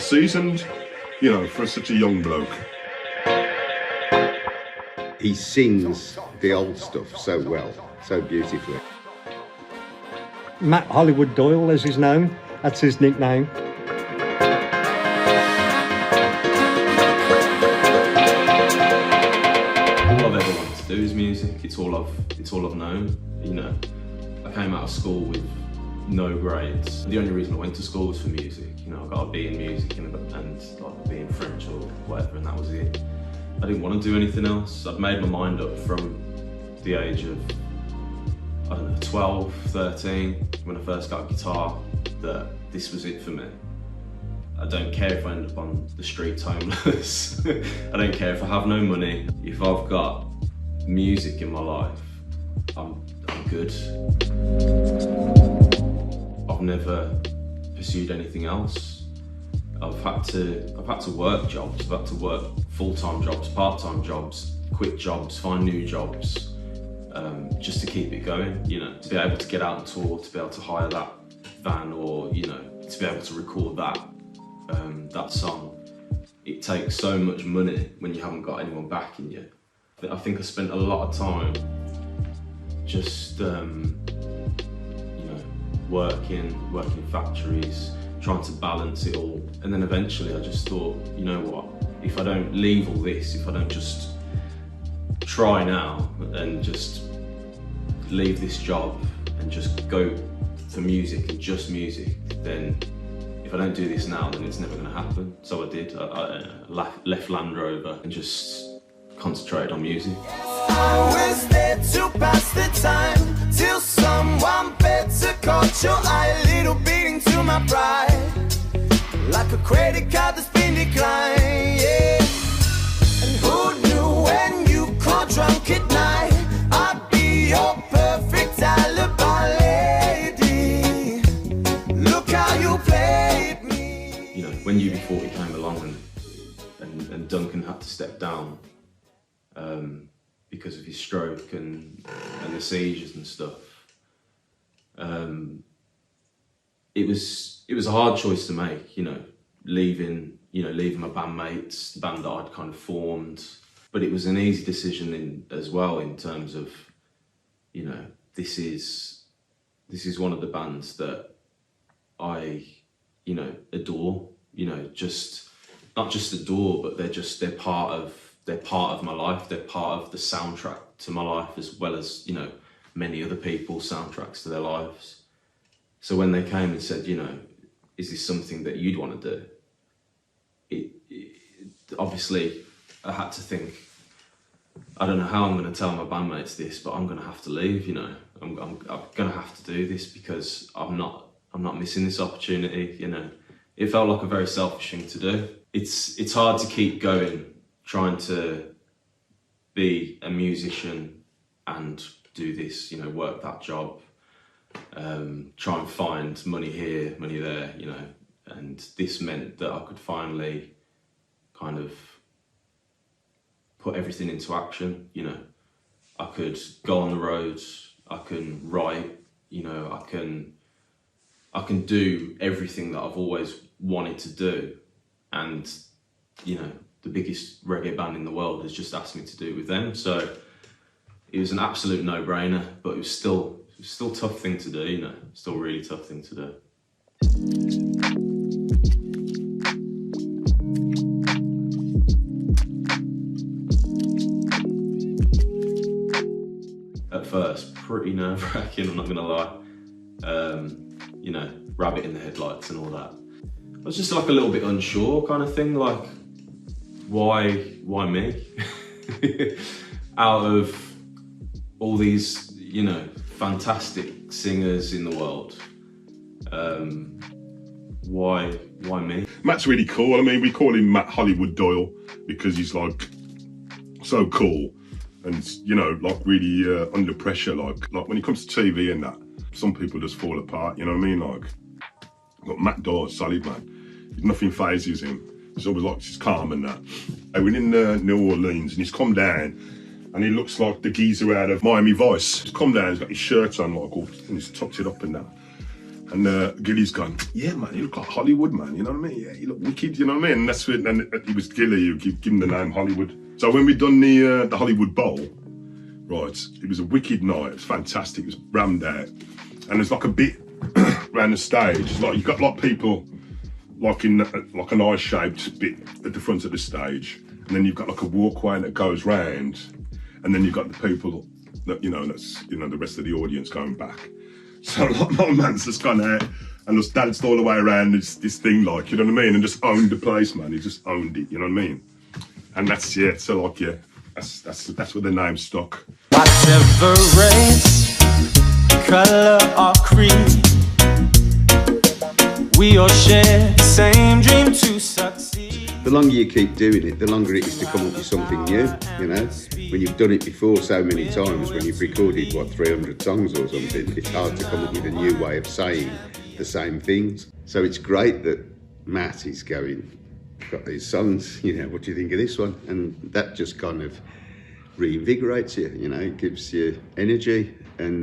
seasoned, you know, for such a young bloke. He sings the old stuff so well, so beautifully. Matt Hollywood Doyle, as he's known, that's his nickname. All I've ever wanted to do is music. It's all I've known. You know, I came out of school with no grades. The only reason I went to school was for music. You know, I got a B in music and like B in French or whatever, and that was it. I didn't want to do anything else. I'd made my mind up from the age of, I don't know, 12, 13, when I first got a guitar, that this was it for me. I don't care if I end up on the streets homeless. I don't care if I have no money. If I've got music in my life, I'm good. I've never pursued anything else. I've had to work jobs. I've had to work full-time jobs, part-time jobs, quit jobs, find new jobs, just to keep it going. You know, to be able to get out and tour, to be able to hire that van, or you know, to be able to record that song. It takes so much money when you haven't got anyone backing you. I think I spent a lot of time just you know, working factories, trying to balance it all. And then eventually I just thought, you know what, if I don't leave all this, if I don't just try now and just leave this job and just go for music and just music, then if I don't do this now, then it's never going to happen. So I did. I left Landrover and just concentrated on music. I was there to pass the time till someone better caught your eye, a little beating to my pride, like a credit card that's been declined, yeah. And who knew when you caught drunk at night, I'd be your perfect alibi lady. Look how you played me. You know, when UB40 came along and Duncan had to step down because of his stroke and the seizures and stuff, it was a hard choice to make. You know, leaving my bandmates, the band that I'd kind of formed, but it was an easy decision as well in terms of, you know, this is one of the bands that I, you know, adore. You know, just not just adore, but they're part of my life. They're part of the soundtrack to my life, as well as, you know, many other people's soundtracks to their lives. So when they came and said, you know, is this something that you'd want to do? Obviously, I had to think, I don't know how I'm going to tell my bandmates this, but I'm going to have to leave. You know, I'm going to have to do this because I'm not missing this opportunity. You know, it felt like a very selfish thing to do. It's hard to keep going, trying to be a musician and do this, you know, work that job, try and find money here, money there, you know, and this meant that I could finally kind of put everything into action. You know, I could go on the road, I can write, you know, I can do everything that I've always wanted to do, and, you know, the biggest reggae band in the world has just asked me to do it with them. So it was an absolute no-brainer, but it was still a tough thing to do, you know, still a really tough thing to do. At first, pretty nerve-wracking, I'm not gonna lie. You know, rabbit in the headlights and all that. I was just like a little bit unsure kind of thing, like, why me? Out of all these, you know, fantastic singers in the world, why me? Matt's really cool. I mean, we call him Matt Hollywood Doyle because he's like so cool and, you know, like really under pressure. Like when it comes to TV and that, some people just fall apart, you know what I mean? Like, but Matt Doyle's solid, man. Nothing phases him. He's always like, he's calm and that. We're in New Orleans and he's come down and he looks like the geezer out of Miami Vice. He's come down, he's got his shirt on, like, and he's tucked it up and that. And Gilly's gone, yeah, man, you look like Hollywood, man, you know what I mean? Yeah, you look wicked, you know what I mean? And that's when, and he was Gilly, you give him the name Hollywood. So when we done the Hollywood Bowl, right, it was a wicked night, it was fantastic, it was rammed out. And there's like a bit around the stage, it's like you've got like people like in like an eye-shaped bit at the front of the stage, and then you've got like a walkway that goes round, and then you've got the people that, you know, that's, you know, the rest of the audience going back. So like my man's just gone out and just danced all the way around this thing, like, you know what I mean, and just owned the place, man. He just owned it, you know what I mean? And that's, yeah, so like, yeah, that's where the name stuck. Whatever race, color or creed, we all share the same dream to succeed. The longer you keep doing it, the longer it is to come up with something new, you know? When you've done it before so many times, when you've recorded, what, 300 songs or something, it's hard to come up with a new way of saying the same things. So it's great that Matt is got these songs, you know, what do you think of this one? And that just kind of reinvigorates you, you know, it gives you energy, and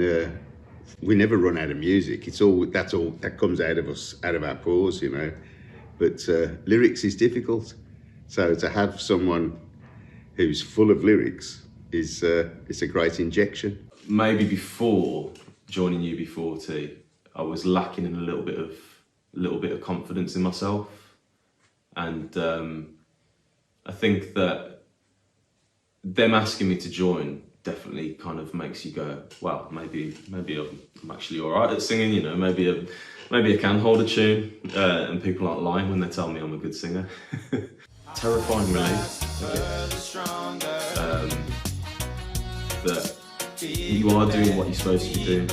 we never run out of music. It's all that comes out of us, out of our pores, you know. But lyrics is difficult, so to have someone who's full of lyrics is it's a great injection. Maybe before joining UB40, I was lacking in a little bit of confidence in myself, and I think that them asking me to join definitely kind of makes you go, well, maybe I'm actually all right at singing, you know, maybe I can hold a tune, and people aren't lying when they tell me I'm a good singer. Terrifying relief, that you are doing what you're supposed to be doing.